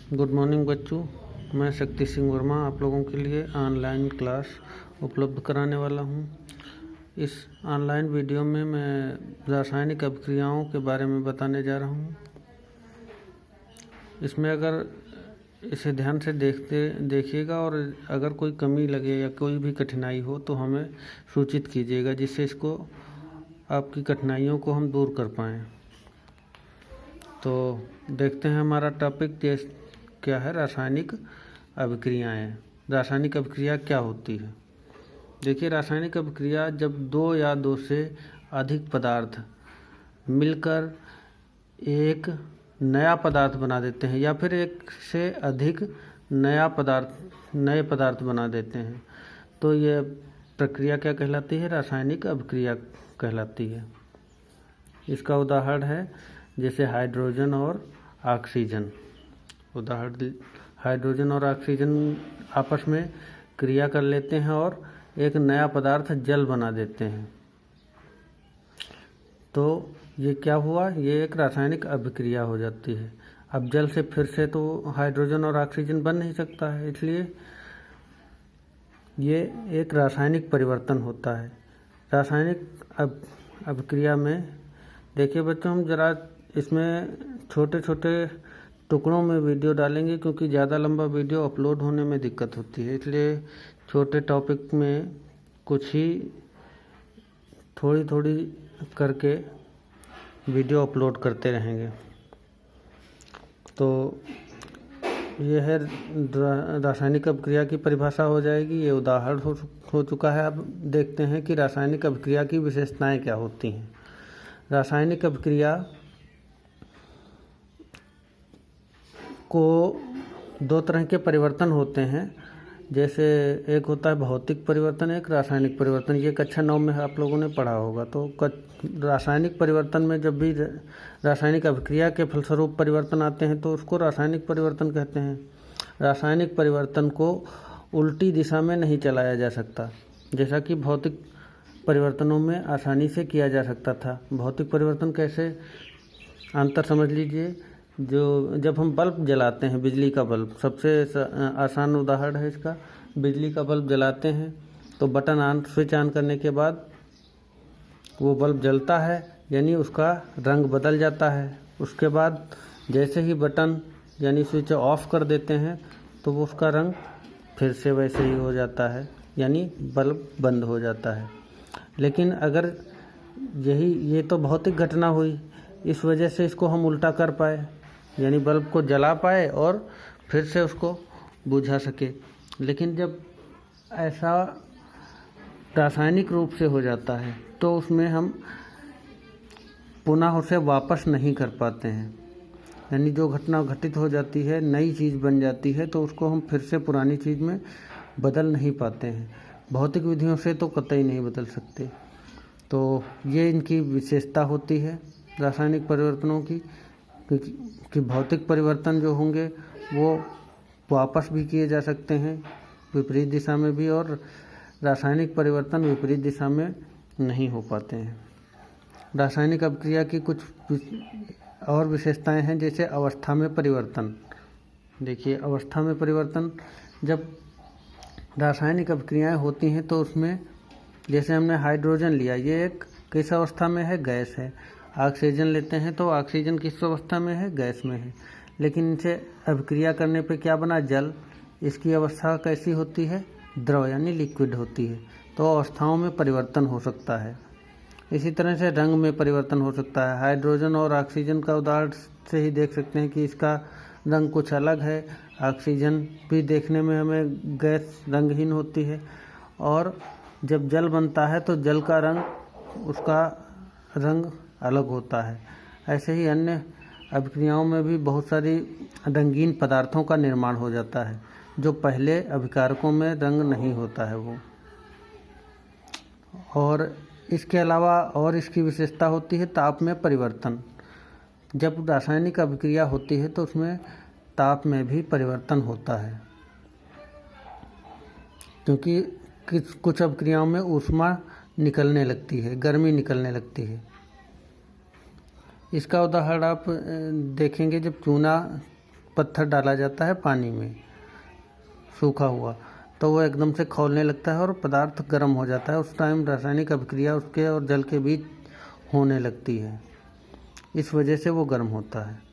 Good morning बच्चों। मैं शक्ति सिंह वर्मा आप लोगों के लिए ऑनलाइन क्लास उपलब्ध कराने वाला हूं। इस ऑनलाइन वीडियो में मैं रासायनिक अभिक्रियाओं के बारे में बताने जा रहा हूं। इसमें अगर इसे ध्यान से देखिएगा और अगर कोई कमी लगे या कोई भी कठिनाई हो तो हमें सूचित कीजिएगा, जिससे इसको आपकी कठिनाइयों को हम दूर कर पाएँ। तो देखते हैं हमारा टॉपिक क्या है। रासायनिक अभिक्रियाएं। रासायनिक अभिक्रिया क्या होती है? देखिए, रासायनिक अभिक्रिया जब दो या दो से अधिक पदार्थ मिलकर एक नया पदार्थ बना देते हैं या फिर एक से अधिक नए पदार्थ बना देते हैं, तो यह प्रक्रिया क्या कहलाती है? रासायनिक अभिक्रिया कहलाती है। इसका उदाहरण है जैसे हाइड्रोजन और ऑक्सीजन। उदाहरण, हाइड्रोजन और ऑक्सीजन आपस में क्रिया कर लेते हैं और एक नया पदार्थ जल बना देते हैं। तो ये क्या हुआ? ये एक रासायनिक अभिक्रिया हो जाती है। अब जल से फिर से तो हाइड्रोजन और ऑक्सीजन बन नहीं सकता है, इसलिए ये एक रासायनिक परिवर्तन होता है। रासायनिक अभिक्रिया में देखिए बच्चों, हम जरा इसमें छोटे छोटे टुकड़ों में वीडियो डालेंगे, क्योंकि ज़्यादा लंबा वीडियो अपलोड होने में दिक्कत होती है। इसलिए छोटे टॉपिक में कुछ ही थोड़ी थोड़ी करके वीडियो अपलोड करते रहेंगे। तो यह है रासायनिक अभिक्रिया की परिभाषा हो जाएगी। ये उदाहरण हो चुका है। अब देखते हैं कि रासायनिक अभिक्रिया की विशेषताएं क्या होती हैं। रासायनिक अभिक्रिया को दो तरह के परिवर्तन होते हैं। जैसे एक होता है भौतिक परिवर्तन, एक रासायनिक परिवर्तन। ये कक्षा 9 में आप लोगों ने पढ़ा होगा। तो रासायनिक परिवर्तन में जब भी रासायनिक अभिक्रिया के फलस्वरूप परिवर्तन आते हैं तो उसको रासायनिक परिवर्तन कहते हैं। रासायनिक परिवर्तन को उल्टी दिशा में नहीं चलाया जा सकता, जैसा कि भौतिक परिवर्तनों में आसानी से किया जा सकता था। भौतिक परिवर्तन कैसे? अंतर समझ लीजिए। जब हम बल्ब जलाते हैं, बिजली का बल्ब सबसे आसान उदाहरण है इसका। बिजली का बल्ब जलाते हैं तो बटन स्विच ऑन करने के बाद वो बल्ब जलता है, यानी उसका रंग बदल जाता है। उसके बाद जैसे ही बटन यानी स्विच ऑफ कर देते हैं तो वो उसका रंग फिर से वैसे ही हो जाता है, यानी बल्ब बंद हो जाता है। लेकिन अगर ये तो भौतिक घटना हुई, इस वजह से इसको हम उल्टा कर पाए, यानी बल्ब को जला पाए और फिर से उसको बुझा सके। लेकिन जब ऐसा रासायनिक रूप से हो जाता है तो उसमें हम पुनः उसे वापस नहीं कर पाते हैं। यानी जो घटना घटित हो जाती है, नई चीज़ बन जाती है, तो उसको हम फिर से पुरानी चीज़ में बदल नहीं पाते हैं। भौतिक विधियों से तो कतई नहीं बदल सकते। तो ये इनकी विशेषता होती है रासायनिक परिवर्तनों की, कि भौतिक परिवर्तन जो होंगे वो वापस भी किए जा सकते हैं विपरीत दिशा में भी, और रासायनिक परिवर्तन विपरीत दिशा में नहीं हो पाते हैं। रासायनिक अभिक्रिया की कुछ और विशेषताएं हैं, जैसे अवस्था में परिवर्तन। देखिए, अवस्था में परिवर्तन, जब रासायनिक अभिक्रियाएं होती हैं तो उसमें जैसे हमने हाइड्रोजन लिया, ये एक किस अवस्था में है? गैस है। ऑक्सीजन लेते हैं तो ऑक्सीजन किस अवस्था में है? गैस में है। लेकिन इनसे अभिक्रिया करने पे क्या बना? जल। इसकी अवस्था कैसी होती है? द्रव यानी लिक्विड होती है। तो अवस्थाओं में परिवर्तन हो सकता है। इसी तरह से रंग में परिवर्तन हो सकता है। हाइड्रोजन और ऑक्सीजन का उदाहरण से ही देख सकते हैं कि इसका रंग कुछ अलग है। ऑक्सीजन भी देखने में हमें गैस रंगहीन होती है, और जब जल बनता है तो जल का रंग, उसका रंग अलग होता है। ऐसे ही अन्य अभिक्रियाओं में भी बहुत सारी रंगीन पदार्थों का निर्माण हो जाता है, जो पहले अभिकारकों में रंग नहीं होता है वो। और इसके अलावा और इसकी विशेषता होती है ताप में परिवर्तन। जब रासायनिक अभिक्रिया होती है तो उसमें ताप में भी परिवर्तन होता है, क्योंकि कुछ अभिक्रियाओं में ऊष्मा निकलने लगती है, गर्मी निकलने लगती है। इसका उदाहरण आप देखेंगे, जब चूना पत्थर डाला जाता है पानी में सूखा हुआ, तो वो एकदम से खौलने लगता है और पदार्थ गर्म हो जाता है। उस टाइम रासायनिक अभिक्रिया उसके और जल के बीच होने लगती है, इस वजह से वो गर्म होता है।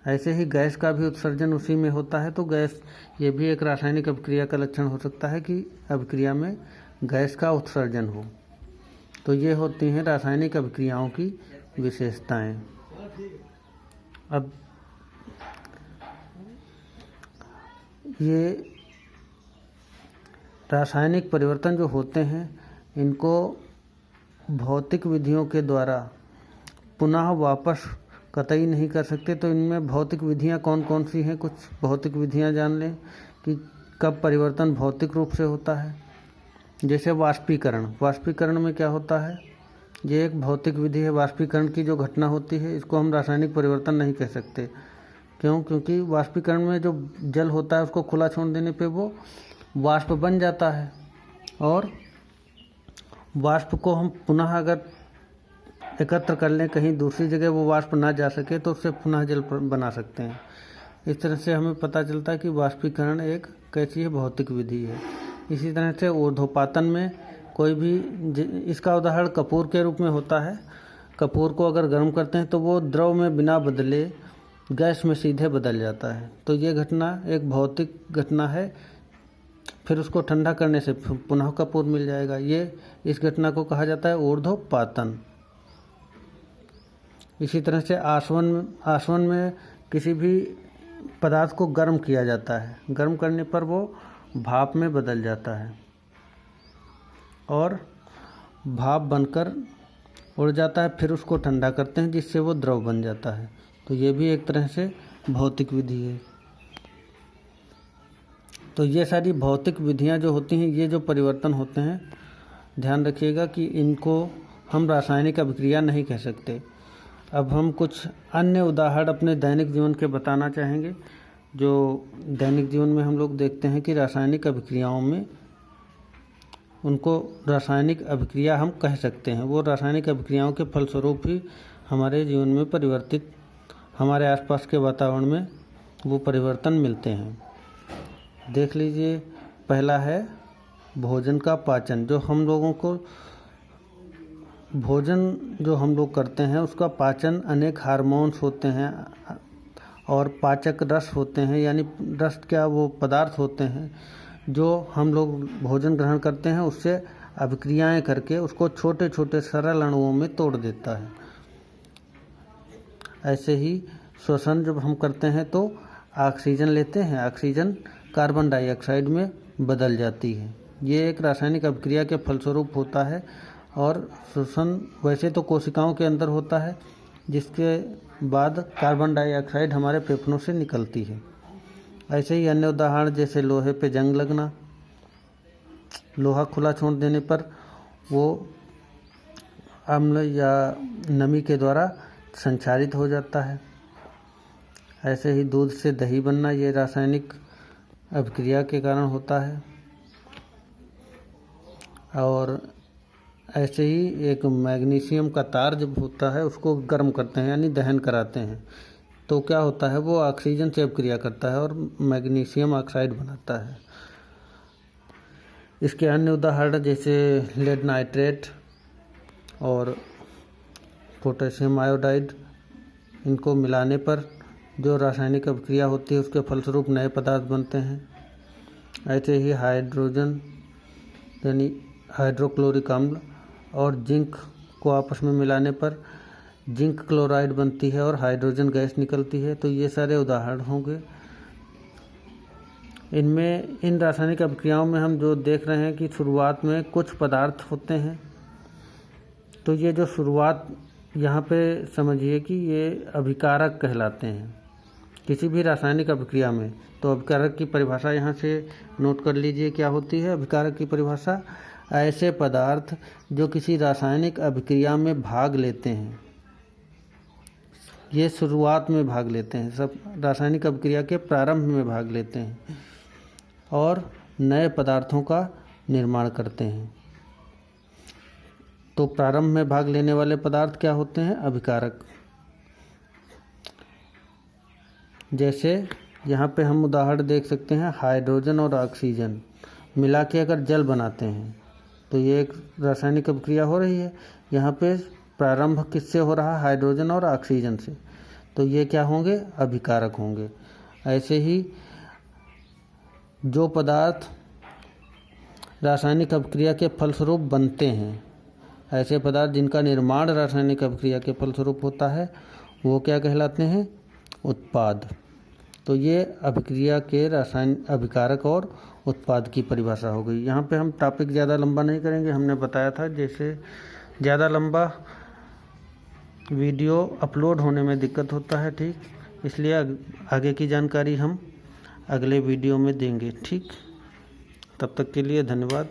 ऐसे ही गैस का भी उत्सर्जन उसी में होता है, तो गैस ये भी एक रासायनिक अभिक्रिया का लक्षण हो सकता है कि अभिक्रिया में गैस का उत्सर्जन हो। तो ये होती हैं रासायनिक अभिक्रियाओं की विशेषताएं। अब ये रासायनिक परिवर्तन जो होते हैं इनको भौतिक विधियों के द्वारा पुनः वापस कतई नहीं कर सकते। तो इनमें भौतिक विधियां कौन कौन सी हैं, कुछ भौतिक विधियां जान लें कि कब परिवर्तन भौतिक रूप से होता है। जैसे वाष्पीकरण, वाष्पीकरण में क्या होता है, ये एक भौतिक विधि है। वाष्पीकरण की जो घटना होती है इसको हम रासायनिक परिवर्तन नहीं कह सकते। क्यों? क्योंकि वाष्पीकरण में जो जल होता है उसको खुला छोड़ देने पे वो वाष्प बन जाता है, और वाष्प को हम पुनः अगर एकत्र कर लें कहीं दूसरी जगह, वो वाष्प ना जा सके तो उससे पुनः जल बना सकते हैं। इस तरह से हमें पता चलता है कि वाष्पीकरण एक कैसी है, भौतिक विधि है। इसी तरह से ऊर्ध्वपातन में कोई भी, इसका उदाहरण कपूर के रूप में होता है। कपूर को अगर गर्म करते हैं तो वो द्रव में बिना बदले गैस में सीधे बदल जाता है। तो ये घटना एक भौतिक घटना है। फिर उसको ठंडा करने से पुनः कपूर मिल जाएगा। ये इस घटना को कहा जाता है ऊर्ध्वपातन। इसी तरह से आसवन में किसी भी पदार्थ को गर्म किया जाता है। गर्म करने पर वो भाप में बदल जाता है और भाप बनकर उड़ जाता है। फिर उसको ठंडा करते हैं जिससे वो द्रव बन जाता है। तो ये भी एक तरह से भौतिक विधि है। तो ये सारी भौतिक विधियां जो होती हैं, ये जो परिवर्तन होते हैं, ध्यान रखिएगा कि इनको हम रासायनिक अभिक्रिया नहीं कह सकते। अब हम कुछ अन्य उदाहरण अपने दैनिक जीवन के बताना चाहेंगे, जो दैनिक जीवन में हम लोग देखते हैं कि रासायनिक अभिक्रियाओं में उनको रासायनिक अभिक्रिया हम कह सकते हैं। वो रासायनिक अभिक्रियाओं के फलस्वरूप ही हमारे जीवन में परिवर्तित, हमारे आसपास के वातावरण में वो परिवर्तन मिलते हैं। देख लीजिए, पहला है भोजन का पाचन। जो हम लोगों को भोजन जो हम लोग करते हैं उसका पाचन अनेक हार्मोन्स होते हैं और पाचक रस होते हैं, यानी रस क्या, वो पदार्थ होते हैं जो हम लोग भोजन ग्रहण करते हैं उससे अभिक्रियाएं करके उसको छोटे छोटे सरल अणुओं में तोड़ देता है। ऐसे ही श्वसन जब हम करते हैं तो ऑक्सीजन लेते हैं, ऑक्सीजन कार्बन डाइऑक्साइड में बदल जाती है। ये एक रासायनिक अभिक्रिया के फलस्वरूप होता है। और श्वसन वैसे तो कोशिकाओं के अंदर होता है, जिसके बाद कार्बन डाइऑक्साइड हमारे फेफड़ों से निकलती है। ऐसे ही अन्य उदाहरण जैसे लोहे पे जंग लगना, लोहा खुला छोड़ देने पर वो अम्ल या नमी के द्वारा संचारित हो जाता है। ऐसे ही दूध से दही बनना, ये रासायनिक अभिक्रिया के कारण होता है। और ऐसे ही एक मैग्नीशियम का तार जब होता है उसको गर्म करते हैं, यानी दहन कराते हैं, तो क्या होता है, वो ऑक्सीजन से अभिक्रिया करता है और मैग्नीशियम ऑक्साइड बनाता है। इसके अन्य उदाहरण जैसे लेड नाइट्रेट और पोटेशियम आयोडाइड, इनको मिलाने पर जो रासायनिक अभिक्रिया होती है उसके फलस्वरूप नए पदार्थ बनते हैं। ऐसे ही हाइड्रोजन यानी हाइड्रोक्लोरिक अम्ल और जिंक को आपस में मिलाने पर जिंक क्लोराइड बनती है और हाइड्रोजन गैस निकलती है। तो ये सारे उदाहरण होंगे। इनमें इन रासायनिक अभिक्रियाओं में हम जो देख रहे हैं कि शुरुआत में कुछ पदार्थ होते हैं। तो ये जो शुरुआत यहाँ पे समझिए कि ये अभिकारक कहलाते हैं किसी भी रासायनिक अभिक्रिया में। तो अभिकारक की परिभाषा यहाँ से नोट कर लीजिए, क्या होती है अभिकारक की परिभाषा। ऐसे पदार्थ जो किसी रासायनिक अभिक्रिया में भाग लेते हैं, ये शुरुआत में भाग लेते हैं, सब रासायनिक अभिक्रिया के प्रारंभ में भाग लेते हैं और नए पदार्थों का निर्माण करते हैं। तो प्रारंभ में भाग लेने वाले पदार्थ क्या होते हैं, अभिकारक। जैसे यहाँ पे हम उदाहरण देख सकते हैं, हाइड्रोजन और ऑक्सीजन मिला के अगर जल बनाते हैं तो ये एक रासायनिक अभिक्रिया हो रही है। यहाँ पे प्रारंभ किससे हो रहा है? हाइड्रोजन और ऑक्सीजन से। तो ये क्या होंगे? अभिकारक होंगे। ऐसे ही जो पदार्थ रासायनिक अभिक्रिया के फलस्वरूप बनते हैं, ऐसे पदार्थ जिनका निर्माण रासायनिक अभिक्रिया के फलस्वरूप होता है, वो क्या कहलाते हैं? उत्पाद। तो ये अभिक्रिया के रासायनिक अभिकारक और उत्पाद की परिभाषा हो गई। यहाँ पे हम टॉपिक ज़्यादा लंबा नहीं करेंगे। हमने बताया था जैसे ज़्यादा लंबा वीडियो अपलोड होने में दिक्कत होता है, ठीक, इसलिए आगे की जानकारी हम अगले वीडियो में देंगे, ठीक। तब तक के लिए धन्यवाद।